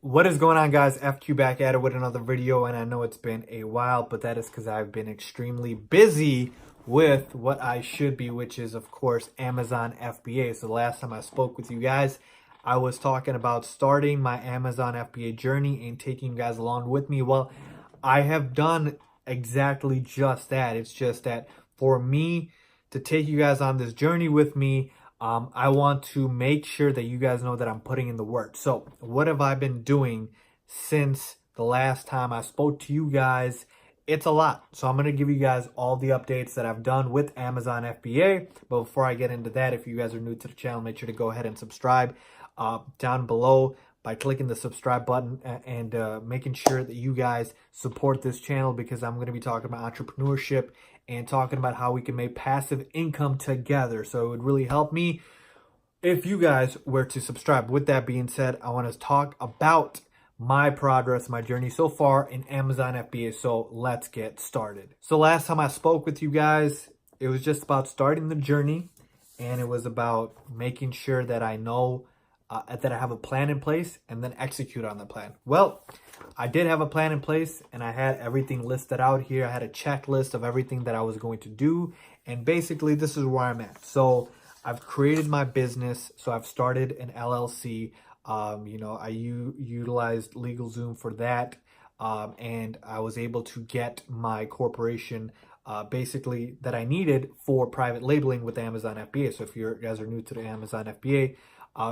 What is going on, guys? FQ back at it with another video, and I know it's been a while, but that is because I've been extremely busy with what I should be, which is, of course, Amazon FBA. So the last time I spoke with you guys, I was talking about starting my Amazon FBA journey and taking you guys along with me. Well, I have done exactly just that. It's just that for me to take you guys on this journey with me, I want to make sure that you guys know that I'm putting in the work. So what have I been doing since the last time I spoke to you guys? It's a lot. So I'm going to give you guys all the updates that I've done with Amazon FBA. But before I get into that, if you guys are new to the channel, make sure to go ahead and subscribe down below by clicking the subscribe button and making sure that you guys support this channel, because I'm going to be talking about entrepreneurship and talking about how we can make passive income together. So it would really help me if you guys were to subscribe. With that being said, I want to talk about my progress, my journey so far in Amazon FBA. So let's get started. So last time I spoke with you guys, it was just about starting the journey, and it was about making sure that I know that I have a plan in place and then execute on the plan. Well, I did have a plan in place, and I had everything listed out here. I had a checklist of everything that I was going to do, and basically this is where I'm at. So I've created my business. So I've started an LLC. I utilized LegalZoom for that, and I was able to get my corporation basically that I needed for private labeling with Amazon FBA. So if you guys are new to the Amazon FBA,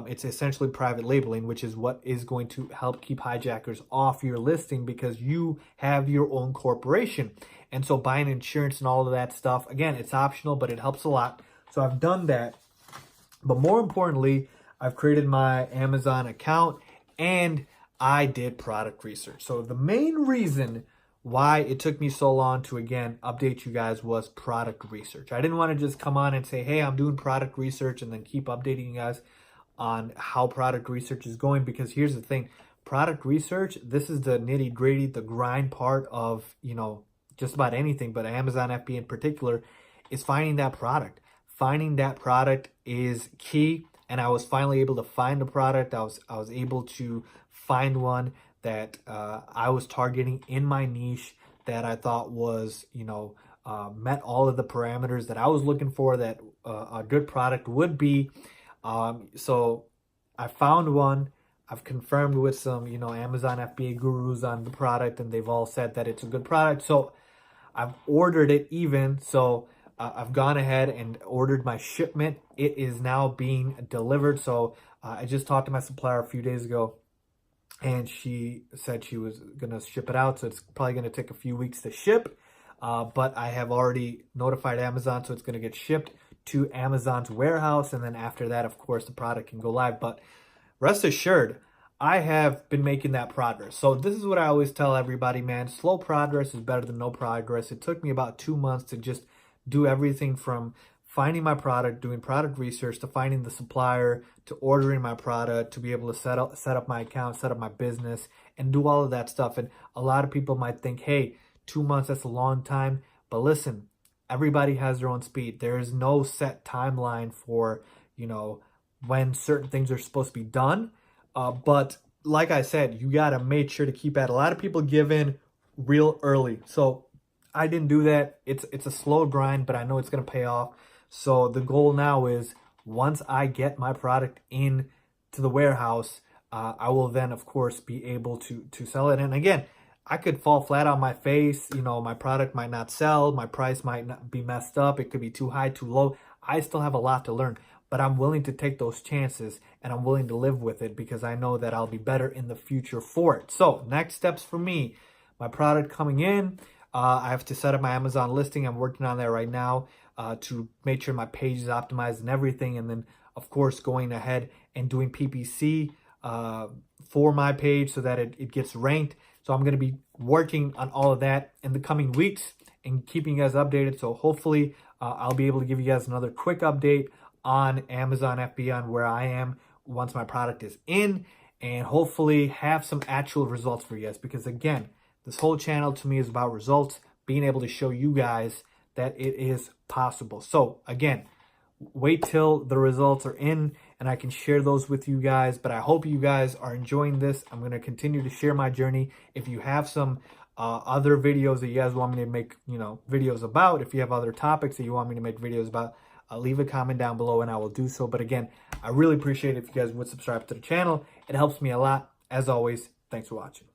it's essentially private labeling, which is what is going to help keep hijackers off your listing, because you have your own corporation. And so buying insurance and all of that stuff, again, it's optional, but it helps a lot. So I've done that. But more importantly, I've created my Amazon account and I did product research. So the main reason why it took me so long to, again, update you guys was product research. I didn't want to just come on and say, hey, I'm doing product research, and then keep updating you guys on how product research is going. Because here's the thing, product research, this is the nitty gritty, the grind part of, just about anything, but Amazon FBA in particular, is finding that product. Finding that product is key. And I was finally able to find a product. I was able to find one that I was targeting in my niche, that I thought was, met all of the parameters that I was looking for, that a good product would be. So I found one. I've confirmed with some, Amazon FBA gurus on the product, and they've all said that it's a good product. So I've ordered it even. So I've gone ahead and ordered my shipment. It is now being delivered. So I just talked to my supplier a few days ago, and she said she was going to ship it out. So it's probably going to take a few weeks to ship. But I have already notified Amazon, so it's going to get shipped to Amazon's warehouse. And then after that, of course, the product can go live. But rest assured, I have been making that progress. So this is what I always tell everybody, man. Slow progress is better than no progress. It took me about 2 months to just do everything from finding my product, doing product research, to finding the supplier, to ordering my product, to be able to set up my account, set up my business, and do all of that stuff. And a lot of people might think, hey, 2 months, that's a long time. But listen, everybody has their own speed. There is no set timeline for, when certain things are supposed to be done. But like I said, you got to make sure to keep at it. A lot of people give in real early. So I didn't do that. It's a slow grind, but I know it's going to pay off. So the goal now is, once I get my product in to the warehouse, I will then, of course, be able to sell it. And again, I could fall flat on my face. My product might not sell. My price might not be messed up. It could be too high, too low. I still have a lot to learn, but I'm willing to take those chances, and I'm willing to live with it, because I know that I'll be better in the future for it. So next steps for me, my product coming in. I have to set up my Amazon listing. I'm working on that right now to make sure my page is optimized and everything. And then, of course, going ahead and doing PPC for my page so that it gets ranked. So I'm going to be working on all of that in the coming weeks and keeping you guys updated. So hopefully I'll be able to give you guys another quick update on Amazon FBA, on where I am once my product is in, and hopefully have some actual results for you guys. Because again, this whole channel to me is about results, being able to show you guys that it is possible. So again, wait till the results are in, and I can share those with you guys. But I hope you guys are enjoying this. I'm going to continue to share my journey. If you have some other videos that you guys want me to make, videos about, if you have other topics that you want me to make videos about, leave a comment down below and I will do so. But again, I really appreciate it if you guys would subscribe to the channel. It helps me a lot. As always, thanks for watching.